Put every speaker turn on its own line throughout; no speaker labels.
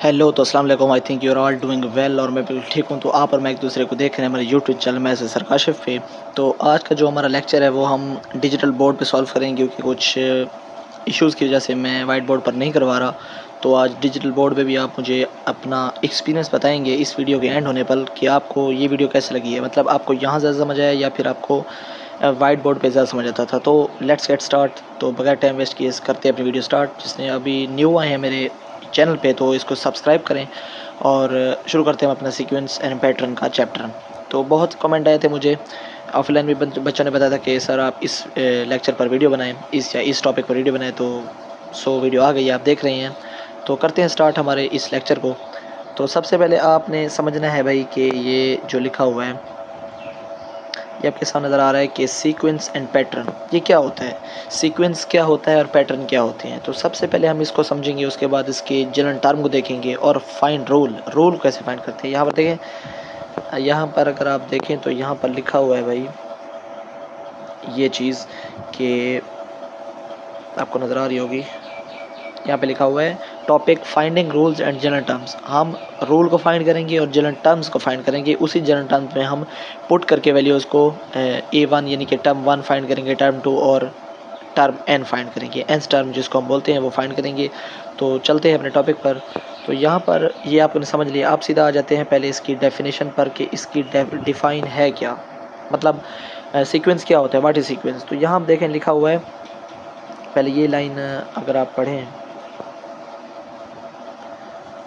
Hello तो अस्सलाम वालेकुम। I think you are all doing well और मैं बिल्कुल ठीक हूँ। तो आप और मैं एक दूसरे को देख रहे हैं हमारे यूट्यूब चैनल में ऐसे सरकाशिफ पे। तो आज का जो हमारा लेक्चर है वो हम डिजिटल बोर्ड पे सॉल्व करेंगे, क्योंकि कुछ इश्यूज़ की वजह से मैं वाइट बोर्ड पर नहीं करवा रहा। तो आज डिजिटल बोर्ड पे भी आप मुझे अपना एक्सपीरियंस बताएंगे इस वीडियो के एंड होने पर कि आपको ये वीडियो कैसे लगी है, मतलब आपको यहाँ ज़्यादा समझ आया या फिर आपको वाइट बोर्ड पे ज़्यादा समझ आता था। तो लेट्स गेट स्टार्ट। तो बगैर टाइम वेस्ट किए करते हैं अपनी वीडियो स्टार्ट। जिसने अभी न्यू आए हैं मेरे चैनल पे तो इसको सब्सक्राइब करें और शुरू करते हैं हम अपना सीक्वेंस एंड पैटर्न का चैप्टर। तो बहुत कमेंट आए थे मुझे, ऑफलाइन भी बच्चों ने बताया था कि सर आप इस लेक्चर पर वीडियो बनाएं, इस टॉपिक पर वीडियो बनाएं। तो वीडियो आ गई है, आप देख रहे हैं। तो करते हैं स्टार्ट हमारे इस लेक्चर को। तो सबसे पहले आपने समझना है भाई कि ये जो लिखा हुआ है ये आपके सामने नज़र आ रहा है कि सीक्वेंस एंड पैटर्न ये क्या होता है, सीक्वेंस क्या होता है और पैटर्न क्या होते हैं। तो सबसे पहले हम इसको समझेंगे, उसके बाद इसके जनरल टर्म को देखेंगे और फाइंड रूल कैसे फाइंड करते हैं। यहाँ पर देखें, यहाँ पर अगर आप देखें तो यहाँ पर लिखा हुआ है भाई ये चीज़ कि आपको नज़र आ रही होगी, यहाँ पे लिखा हुआ है topic finding rules and general terms. हम रूल को फाइंड करेंगे और जनरल टर्म्स को फाइंड करेंगे। उसी जनरल टर्म्स में हम पुट करके वैल्यूज़ को A1 यानी कि टर्म 1 फाइंड करेंगे, टर्म 2 और टर्म n फाइंड करेंगे, nth टर्म जिसको हम बोलते हैं वो फाइंड करेंगे। तो चलते हैं अपने टॉपिक पर। तो यहाँ पर ये आपने समझ लिया, आप सीधा आ जाते हैं पहले इसकी डेफिनेशन पर कि इसकी डिफ़ाइन है क्या, मतलब सीक्वेंस क्या होता है, व्हाट इज़ सीक्वेंस। तो यहाँ हम देखें लिखा हुआ है, पहले ये लाइन अगर आप पढ़ें,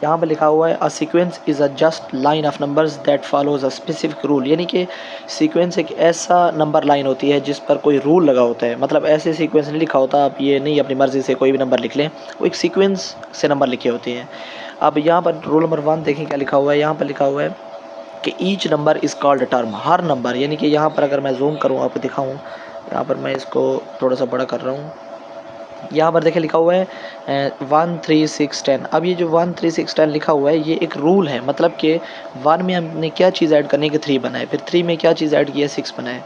यहाँ पर लिखा हुआ है a sequence is a just line of numbers that follows a specific rule. यानी कि सीक्वेंस एक ऐसा नंबर लाइन होती है जिस पर कोई रूल लगा होता है। मतलब ऐसे सीक्वेंस नहीं लिखा होता, आप ये नहीं अपनी मर्ज़ी से कोई भी नंबर लिख लें, वो एक सीक्वेंस से नंबर लिखे होते हैं। अब यहाँ पर रूल नंबर 1 देखें क्या लिखा हुआ है। यहाँ पर लिखा हुआ है कि each number is called term. Her number, यानी कि यहाँ पर अगर मैं जूम करूँ आपको दिखाऊँ, यहाँ पर मैं इसको थोड़ा सा बड़ा कर रहा हूँ। यहाँ पर देखिए लिखा हुआ है 1 3 6 10। अब ये जो 1 3 6 10 लिखा हुआ है ये एक रूल है, मतलब कि 1 में हमने क्या चीज़ ऐड करनी है कि 3 बनाए, फिर 3 में क्या चीज़ ऐड की है 6 बनाए।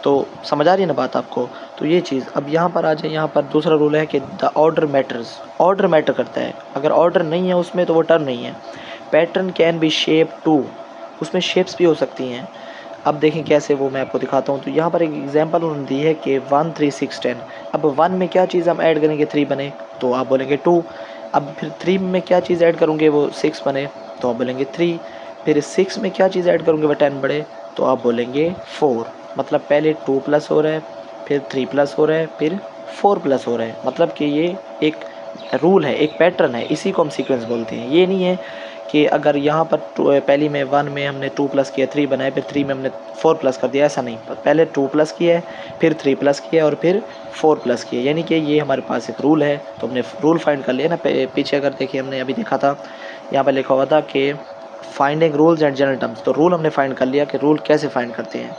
तो समझ आ रही है ना बात आपको। तो ये चीज़ अब यहाँ पर आ जाए, यहाँ पर दूसरा रूल है कि the order matters. Order matter करता है, अगर ऑर्डर नहीं है उसमें तो वो टर्म नहीं है। Pattern can be shape too, उसमें शेप्स भी हो सकती हैं। अब देखें कैसे, वो मैं आपको दिखाता हूँ। तो यहाँ पर एक एग्जांपल उन्होंने दी है कि 1 3 6 10। अब 1 में क्या चीज़ हम ऐड करेंगे 3 बने, तो आप बोलेंगे 2। अब फिर 3 में क्या चीज़ ऐड करूँगे वो 6 बने, तो आप बोलेंगे 3। फिर 6 में क्या चीज़ ऐड करूँगे वो 10 बढ़े, तो आप बोलेंगे 4। मतलब पहले 2 प्लस हो रहा है, फिर 3 प्लस हो रहा है, फिर 4 प्लस हो रहा है। मतलब कि ये एक रूल है, एक पैटर्न है, इसी को हम सीक्वेंस बोलते हैं। ये नहीं है कि अगर यहाँ पर पहली में 1 में हमने 2 प्लस किया 3 बनाए, फिर 3 में हमने 4 प्लस कर दिया, ऐसा नहीं। पहले 2 प्लस किया है, फिर 3 प्लस किया और फिर 4 प्लस किया, यानी कि ये हमारे पास एक रूल है। तो हमने रूल फाइंड कर लिया ना। पीछे अगर देखिए हमने अभी देखा था, यहाँ पर लिखा हुआ था कि finding rules and general terms. तो रूल हमने फाइंड कर लिया कि रूल कैसे फाइंड करते हैं।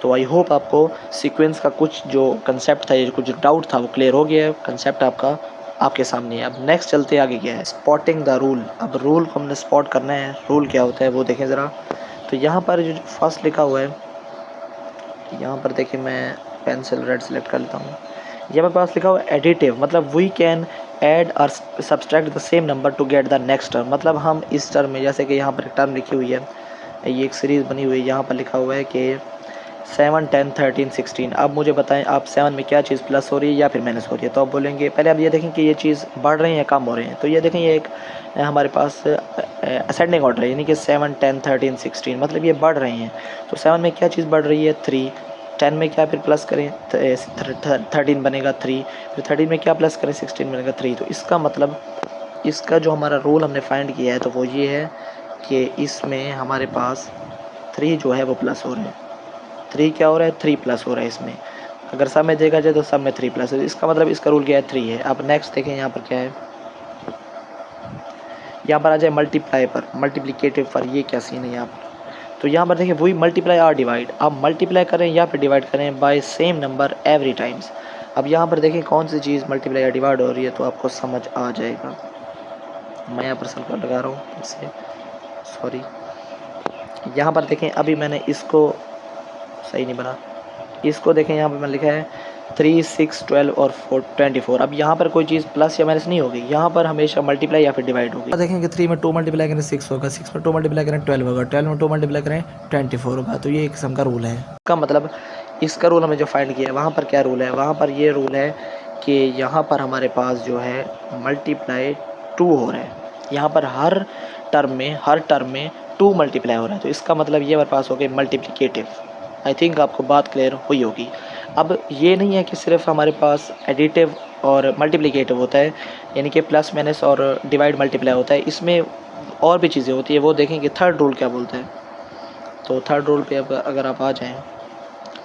तो आई होप आपको सीक्वेंस का कुछ जो कंसेप्ट था, ये कुछ डाउट था, वो क्लियर हो गया है। कंसेप्ट आपका आपके सामने है। अब नेक्स्ट चलते आगे क्या है, स्पॉटिंग द रूल। अब रूल को हमने स्पॉट करना है, रूल क्या होता है वो देखें ज़रा। तो यहाँ पर जो फर्स्ट लिखा हुआ है, यहाँ पर देखिए मैं पेंसिल रेड सेलेक्ट कर लेता हूँ। यहाँ पर पास लिखा हुआ है एडिटिव, मतलब वी कैन ऐड और subtract the same number to get the next term. मतलब हम इस टर्म में, जैसे कि यहाँ पर एक टर्म लिखी हुई है, ये एक सीरीज़ बनी हुई है, यहाँ पर लिखा हुआ है कि 7 10 13 16। अब मुझे बताएं आप 7 में क्या चीज़ प्लस हो रही है या फिर माइनस हो रही है। तो आप बोलेंगे, पहले आप ये देखें कि ये चीज़ बढ़ रही है कम हो रही है। तो ये देखें ये एक हमारे पास असेंडिंग ऑर्डर है, यानी कि 7 10 13 16, मतलब ये बढ़ रही हैं। तो 7 में क्या चीज़ बढ़ रही है 3, 10 में क्या फिर प्लस करें 13 बनेगा 3, फिर 13 में क्या प्लस करें 16 बनेगा 3। तो इसका मतलब इसका जो हमारा रूल हमने फाइंड किया है तो वो ये है कि इसमें हमारे पास 3 जो है वो प्लस हो रहे हैं। 3 क्या हो रहा है 3 प्लस हो रहा है इसमें। अगर सब में देखा जाए तो सब में 3 प्लस है, इसका मतलब इसका रूल क्या है 3 है। अब नेक्स्ट देखें यहाँ पर क्या है, यहाँ पर आ जाए मल्टीप्लाई पर, मल्टीप्लिकेटिव पर, ये क्या सीन है यहाँ पर। तो यहाँ पर देखिए वही मल्टीप्लाई और डिवाइड, आप मल्टीप्लाई करें या फिर डिवाइड करें by same number every times. अब यहाँ पर देखें कौन सी चीज़ मल्टीप्लाई या डिवाइड हो रही है तो आपको समझ आ जाएगा। मैं यहाँ पर सर्कल लगा रहा हूँ इससे, सॉरी। यहाँ पर देखें अभी मैंने इसको सही नहीं बना, इसको देखें यहाँ पर मैंने लिखा है 3, 6, 12 और 24। अब यहाँ पर कोई चीज़ प्लस या माइनस नहीं होगी, यहाँ पर हमेशा मल्टीप्लाई या फिर डिवाइड होगी। देखेंगे 3 में 2 मल्टीप्लाई करें 6 होगा, 6 में 2 मल्टीप्लाई करें 12 होगा, 12 में 2 मल्टीप्लाई करें 24 होगा। तो ये एक किस्म का रूल है। इसका मतलब इसका रूल हमें जो फाइंड किया है वहाँ पर क्या रूल है, वहाँ पर ये रूल है कि यहाँ पर हमारे पास जो है मल्टीप्लाई 2 हो रहा है, यहाँ पर हर टर्म में 2 मल्टीप्लाई हो रहा है। तो इसका मतलब ये हमारे पास हो गया मल्टीप्लिकेटिव। आई थिंक आपको बात क्लियर हुई होगी। अब ये नहीं है कि सिर्फ हमारे पास एडिटिव और मल्टीप्लिकेटिव होता है, यानी कि प्लस माइनस और डिवाइड मल्टीप्लाई होता है, इसमें और भी चीज़ें होती है। वो देखेंगे थर्ड रूल क्या बोलता है। तो थर्ड रूल पे अब अगर आप आ जाएं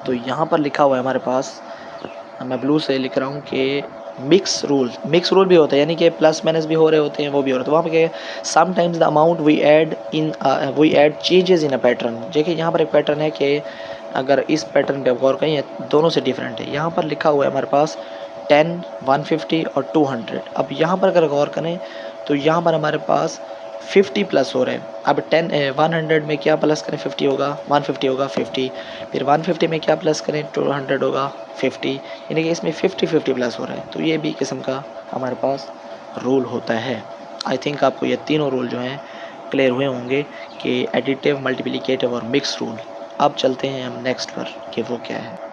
तो यहाँ पर लिखा हुआ है हमारे पास, मैं ब्लू से लिख रहा हूँ कि मिक्स रूल भी होता है, यानी कि प्लस माइनस भी हो रहे होते हैं, वो भी हो रहे हैं। तो वहाँ पे क्या है, sometimes the amount we add changes in a pattern. देखिए यहाँ पर एक पैटर्न है कि अगर इस पैटर्न पे गौर करें, दोनों से डिफरेंट है। यहाँ पर लिखा हुआ है हमारे पास 10, 150 और 200। अब यहाँ पर अगर गौर करें तो यहाँ पर हमारे पास 50 प्लस हो रहे हैं। अब 100 में क्या प्लस करें 50 होगा, 150 होगा 50, फिर 150 में क्या प्लस करें 200 होगा 50, यानी कि इसमें 50 प्लस हो रहा है। तो ये भी किस्म का हमारे पास रूल होता है। आई थिंक आपको ये तीनों रूल जो हैं क्लियर हुए होंगे कि एडिटिव, मल्टीप्लिकेटिव और मिक्स रूल। अब चलते हैं हम नेक्स्ट पर कि वो क्या है।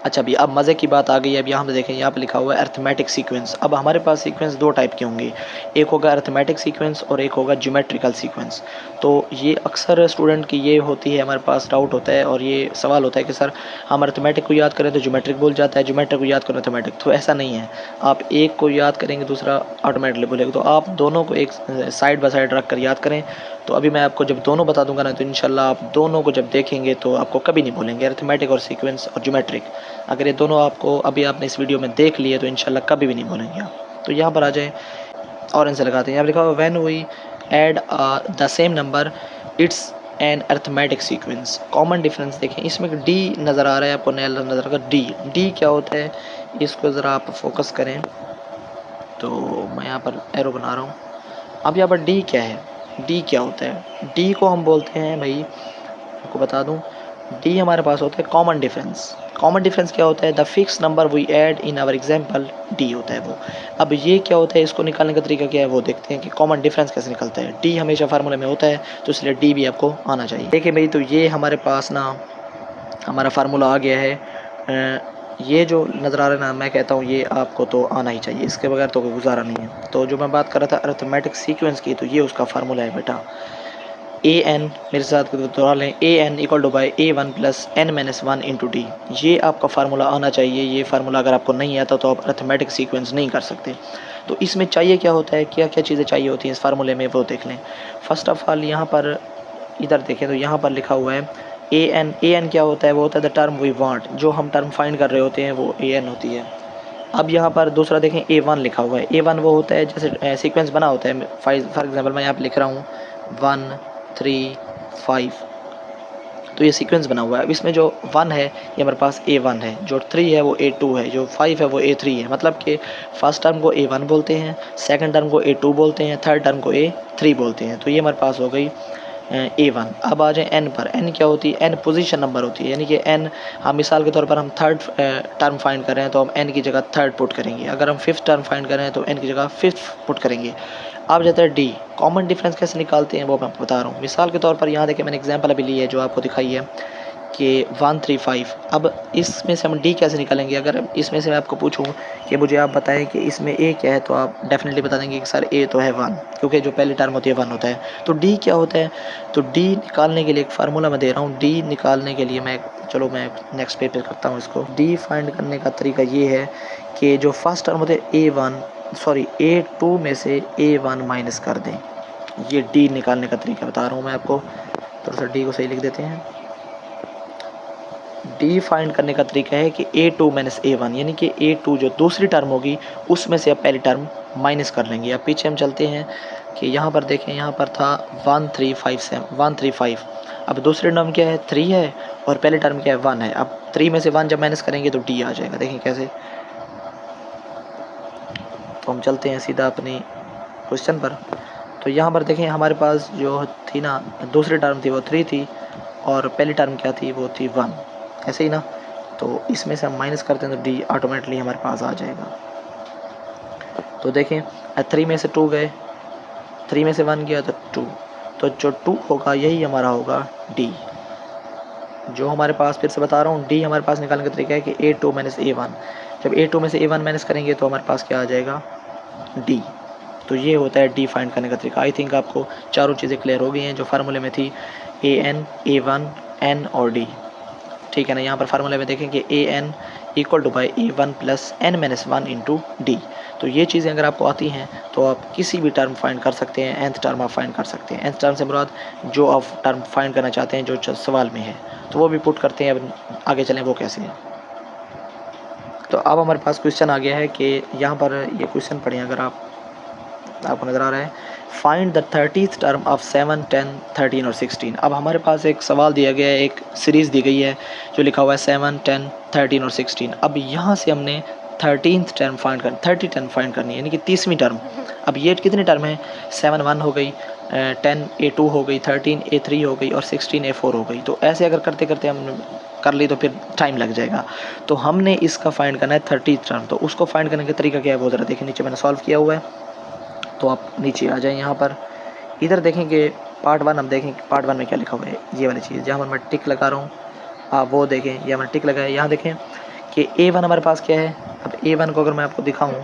अच्छा भी अब मज़े की बात आ गई है। अब यहाँ पे देखें, यहाँ पे लिखा हुआ है अर्थमेटिक सीक्वेंस। अब हमारे पास सीक्वेंस दो टाइप के होंगे, एक होगा अर्थमेटिक सीक्वेंस और एक होगा ज्योमेट्रिकल सीक्वेंस। तो ये अक्सर स्टूडेंट की ये होती है, हमारे पास डाउट होता है और ये सवाल होता है कि सर हम अर्थमेटिक को याद करें तो ज्योमेट्रिक भूल जाता है, ज्योमेट्रिक को याद करें अर्थमेटिक। तो ऐसा नहीं है, आप एक को याद करेंगे दूसरा ऑटोमेटिकली भूलेगा। तो आप दोनों को एक साइड बाय साइड रख कर याद करें। तो अभी मैं आपको जब दोनों बता दूंगा ना, तो इंशाल्लाह आप दोनों को जब देखेंगे तो आपको कभी नहीं भूलेंगे, अर्थमेटिक और सीक्वेंस और ज्योमेट्रिक। अगर ये दोनों आपको अभी आपने इस वीडियो में देख लिए तो इंशाल्लाह कभी भी नहीं भूलेंगे आप। तो यहाँ पर आ जाएं, ऑरेंज से लगाते हैं। यहाँ लिखा हुआ when we add the same number it's an arithmetic sequence. Common difference देखें, इसमें डी नज़र आ रहा है आपको, नया नज़र आ रहा है। डी क्या होता है, इसको ज़रा आप फोकस करें। तो मैं यहाँ पर एरो बना रहा हूँ। अब यहाँ पर डी क्या है, डी क्या होता है, डी को हम बोलते हैं भाई, आपको बता दूं, डी हमारे पास होता है कॉमन डिफरेंस। कॉमन डिफरेंस क्या होता है, the fix number we add in our example, D होता है वो। अब ये क्या होता है, इसको निकालने का तरीका क्या है वो देखते हैं कि कॉमन डिफरेंस कैसे निकलता है। डी हमेशा फार्मूले में होता है, तो इसलिए डी भी आपको आना चाहिए। देखिए भाई, तो ये हमारे पास ना हमारा फार्मूला आ गया है। ये जो नज़र आ रहा है ना, मैं कहता हूँ ये आपको तो आना ही चाहिए, इसके बगैर तो कोई गुजारा नहीं है। तो जो मैं बात कर रहा था अर्थमेटिक सीक्वेंस की, तो ये उसका फार्मूला है बेटा। ए एन, मेरे साथ दोहरा लें, A N equal to by A1 plus n-1 into D. ये आपका फार्मूला आना चाहिए। ये फार्मूला अगर आपको नहीं आता तो आप अर्थमेटिक सीक्वेंस नहीं कर सकते। तो इसमें चाहिए क्या होता है, क्या क्या चीज़ें चाहिए होती हैं इस फार्मूले में, वो देख लें। फर्स्ट ऑफ़ ऑल यहाँ पर इधर देखें तो यहाँ पर लिखा हुआ है ए एन क्या होता है, वो होता है द टर्म वी वांट। जो हम टर्म फाइंड कर रहे होते हैं वो ए एन होती है। अब यहाँ पर दूसरा देखें A1 लिखा हुआ है। A1 वो होता है जैसे सीक्वेंस बना होता है, फॉर एग्जांपल मैं यहाँ पे लिख रहा हूँ 1 3 5, तो ये सीक्वेंस बना हुआ है। अब इसमें जो 1 है ये हमारे पास A1 है, जो 3 है वो A2 है, जो 5 है वो A3 है। मतलब कि फर्स्ट टर्म को A1 बोलते हैं, सेकंड टर्म को A2 बोलते हैं, थर्ड टर्म को A3 बोलते हैं। तो ये हमारे पास हो गई A1। अब आ जाए n पर। n क्या होती है, n पोजीशन नंबर होती है, यानी कि n हम मिसाल के तौर पर हम थर्ड टर्म फाइंड कर रहे हैं तो हम n की जगह थर्ड पुट करेंगे। अगर हम फिफ्थ टर्म फाइंड कर रहे हैं तो n की जगह फिफ्थ पुट करेंगे। अब जाता है डी। कॉमन डिफरेंस कैसे निकालते हैं वो मैं बता रहा हूँ। मिसाल के तौर पर यहाँ देखिए, मैंने एग्जांपल अभी ली है जो आपको दिखाई है कि 135। अब इसमें से हम डी कैसे निकालेंगे। अगर इसमें से मैं आपको पूछूं कि मुझे आप बताएं कि इसमें ए क्या है, तो आप डेफिनेटली बता देंगे कि सर ए तो है 1, क्योंकि जो पहली टर्म होती है 1 होता है। तो डी क्या होता है, तो डी निकालने के लिए एक फार्मूला मैं दे रहा हूँ। डी निकालने के लिए मैं नेक्स्ट पेज पे करता हूँ इसको। डी फाइंड करने का तरीका ये है कि जो फर्स्ट टर्म होते हैं A2 में से A1 माइनस कर दें। ये डी निकालने का तरीका बता रहा हूँ मैं आपको। थोड़ा सा डी को सही लिख देते हैं। डी फाइंड करने का तरीका है कि A2 माइनस A1, यानी कि A2 जो दूसरी टर्म होगी उसमें से आप पहली टर्म माइनस कर लेंगे। अब पीछे हम चलते हैं कि यहाँ पर देखें, यहाँ पर था 135। अब दूसरी टर्म क्या है, 3 है, और पहली टर्म क्या है, 1 है। अब 3 में से 1 जब माइनस करेंगे तो डी आ जाएगा। देखें कैसे। तो हम चलते हैं सीधा अपनी क्वेश्चन पर। तो यहाँ पर देखें, हमारे पास जो थी ना दूसरी टर्म थी वो 3 थी, और पहली टर्म क्या थी, वो थी 1, ऐसे ही ना। तो इसमें से हम माइनस करते हैं तो डी ऑटोमेटिकली हमारे पास आ जाएगा। तो देखें 3 में से 2 गए, 3 में से 1 गया तो 2, तो जो 2 होगा यही हमारा होगा डी। जो हमारे पास, फिर से बता रहा हूँ, डी हमारे पास निकालने का तरीका है कि A2 माइनस A1। जब A2 में से A1 माइनस करेंगे तो हमारे पास क्या आ जाएगा, डी। तो ये होता है डी फाइंड करने का तरीका। आई थिंक आपको चारों चीज़ें क्लियर हो गई हैं जो फार्मूले में थी, AN, A1, N और D। ठीक है ना। यहाँ पर फार्मूले में देखें कि AN equal to by A1 plus N minus 1 into D. तो ये चीज़ें अगर आपको आती हैं तो आप किसी भी टर्म फाइंड कर सकते हैं, nth टर्म आप फाइंड कर सकते हैं। nth टर्म से मुराद जो आप टर्म फाइंड करना चाहते हैं जो सवाल में है, तो वो भी पुट करते हैं। अब आगे चलें वो कैसे है। तो अब हमारे पास क्वेश्चन आ गया है कि यहाँ पर ये क्वेश्चन पढ़ें, अगर आपको नज़र आ रहा है, find the 30th term of 7, 10, 13 और 16। अब हमारे पास एक सवाल दिया गया है, एक सीरीज़ दी गई है जो लिखा हुआ है 7, 10, 13 और 16। अब यहाँ से हमने 13th टर्म फाइंड करनी, 30 टर्म फाइंड करनी है, यानी कि 30वीं टर्म। अब ये कितनी टर्म है, 7 1 हो गई, 10 A2 हो गई, 13 A3 हो गई और 16 A4 हो गई। तो ऐसे अगर करते करते हम कर ली तो फिर टाइम लग जाएगा। तो हमने इसका फाइंड करना है 30th टर्म। तो उसको फाइंड करने का तरीका क्या है वो ज़रा देखें, नीचे मैंने सॉल्व किया हुआ है। तो आप नीचे आ जाएं, यहाँ पर इधर देखें कि पार्ट 1 हम देखें पार्ट 1 में क्या लिखा हुआ है, ये वाली चीज़ जहाँ पर मैं टिक लगा रहा हूँ, आप वो देखें, यहाँ मैंने टिक लगाया। यहाँ देखें कि A1 हमारे पास क्या है। अब A1 को अगर मैं आपको दिखाऊँ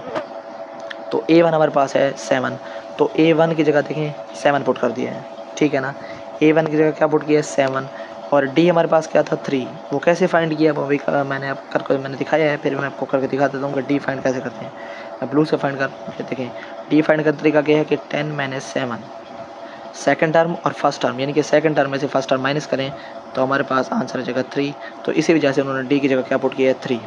तो A1 हमारे पास है 7, तो A1 की जगह देखें 7 पुट कर दिया है, ठीक है ना। A1 की जगह क्या पुट किया है, 7। और D हमारे पास क्या था, 3। वो कैसे फाइंड किया वो भी मैंने दिखाया है, फिर मैं आपको करके दिखा देता हूँ कि D फाइंड कैसे करते हैं। मैं ब्लू से फाइंड कर देखें, D फाइंड का तरीका क्या है कि 10 माइनस 7 सेकंड टर्म और फर्स्ट टर्म, यानी कि सेकंड टर्म में से फर्स्ट टर्म माइनस करें तो हमारे पास आंसर आ जाएगा 3। तो इसी वजह से उन्होंने D की जगह क्या पुट किया है, 3।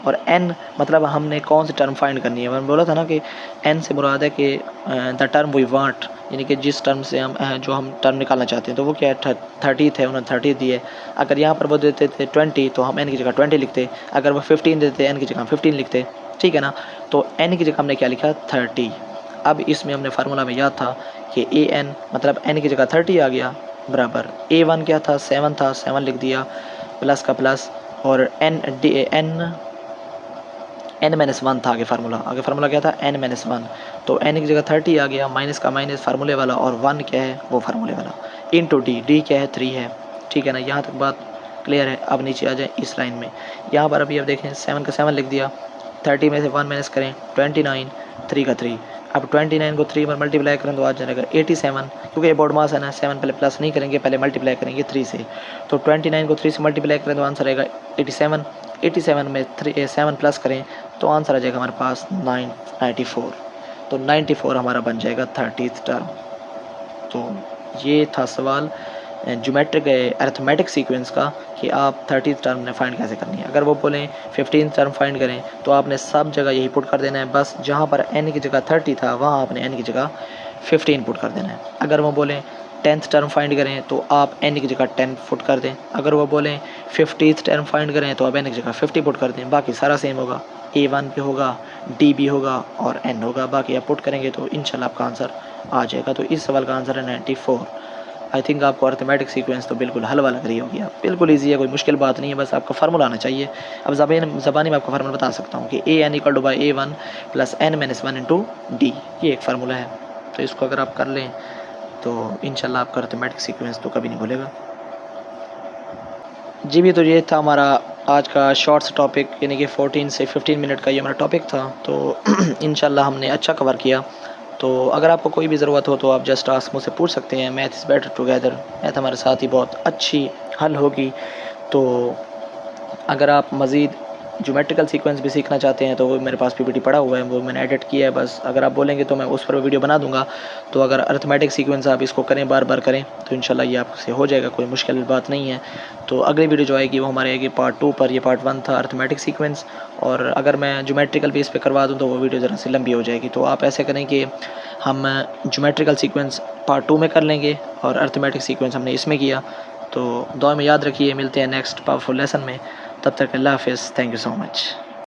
और N मतलब हमने कौन सी टर्म फाइंड करनी है। मैंने बोला था ना कि N से मुराद है कि द टर्म वी वांट, यानी कि जिस टर्म से हम जो हम टर्म निकालना चाहते हैं। तो वो क्या है, 30th है, उन्होंने 30 दी है। अगर यहाँ पर वो देते थे 20 तो हम N की जगह 20 लिखते। अगर वो 15 देते N की जगह 15 लिखते, ठीक है ना। तो N की जगह हमने क्या लिखा, 30। अब इसमें हमने फार्मूला में याद था कि AN मतलब N की जगह 30 आ गया, बराबर A1 क्या था, 7 था, 7 लिख दिया, प्लस का प्लस, और N माइनस 1 था आगे फार्मूला क्या था, N माइनस 1। तो N की जगह 30 आ गया, माइनस का माइनस फार्मूले वाला, और 1 क्या है वो फार्मूले वाला, इंटू D क्या है, 3 है, ठीक है ना। यहाँ तक बात क्लियर है। अब नीचे आ जाए इस लाइन में, यहाँ पर अभी अब देखें 7 का 7 लिख दिया, 30 में से 1 माइनस करें 29, 3 का 3। अब 29 को 3 पर मल्टीप्लाई करें तो आ जाएगा 87, क्योंकि ये बोर्ड मास है ना, 7 पहले प्लस नहीं करेंगे, पहले मल्टीप्लाई करेंगे 3 से। तो 29 को 3 से मल्टीप्लाई करें तो आंसर आएगा 87। 87 में 7 प्लस करें तो आंसर आ जाएगा हमारे पास 94। तो 94 हमारा बन जाएगा 30th टर्म। तो ये था सवाल ज्योमेट्रिक अरिथमेटिक सीक्वेंस का कि आप 30th टर्म ने फाइंड कैसे करनी है। अगर वो बोलें 15th टर्म फाइंड करें तो आपने सब जगह यही पुट कर देना है, बस जहाँ पर n की जगह 30 था वहाँ आपने n की जगह 15 पुट कर देना है। अगर वो बोलें 10th टर्म फाइंड करें तो आप n की जगह 10 पुट कर दें। अगर वो बोलें 50th टर्म फाइंड करें तो आप n की जगह 50 पुट कर दें। बाकी सारा सेम होगा, A1 भी होगा, D भी होगा और N होगा। बाकी आप पुट करेंगे तो इंशाल्लाह आपका आंसर आ जाएगा। तो इस सवाल का आंसर है 94। आई थिंक आपको अरिथमेटिक सीक्वेंस तो बिल्कुल हलवा लग रही होगी, बिल्कुल ईजी है, कोई मुश्किल बात नहीं है, बस आपका फार्मूला आना चाहिए। अब ज़बानी में आपको फार्मूला बता सकता हूँ कि AN equal to by A1 plus N minus 1 into D, ये एक फार्मूला है। तो इसको अगर आप कर लें तो इंशाल्लाह आपका अरिथमेटिक सीक्वेंस तो कभी नहीं भूलेगा जी। भी तो ये था हमारा आज का शॉर्ट्स टॉपिक, यानी कि 14 से 15 मिनट का ये हमारा टॉपिक था। तो इंशाल्लाह हमने अच्छा कवर किया। तो अगर आपको कोई भी ज़रूरत हो तो आप जस्ट आस्क मुझसे पूछ सकते हैं। Math is better together, math हमारे साथ ही बहुत अच्छी हल होगी। तो अगर आप मज़ीद ज्योमेट्रिकल सीक्वेंस भी सीखना चाहते हैं तो वो मेरे पास PPT पड़ा हुआ है, वो मैंने एडिट किया है। बस अगर आप बोलेंगे तो मैं उस पर वीडियो बना दूंगा। तो अगर अरिथमेटिक सीक्वेंस आप इसको करें, बार बार करें, तो इंशाल्लाह ये आपसे हो जाएगा, कोई मुश्किल बात नहीं है। तो अगली वीडियो जो आएगी वो हमारे आएगी पार्ट 2 पर। ये पार्ट 1 था अरिथमेटिक सीक्वेंस, और अगर मैं ज्योमेट्रिकल बेस पे करवा दूँ तो वो वीडियो ज़रा सी लंबी हो जाएगी। तो आप ऐसे करें कि हम ज्योमेट्रिकल सीक्वेंस पार्ट 2 में कर लेंगे और अरिथमेटिक सीक्वेंस हमने इसमें किया। तो दुआ में याद रखिए, मिलते हैं नेक्स्ट पावरफुल लेसन में। तब तक अल्लाह हाफ़िज़, थैंक यू सो मच।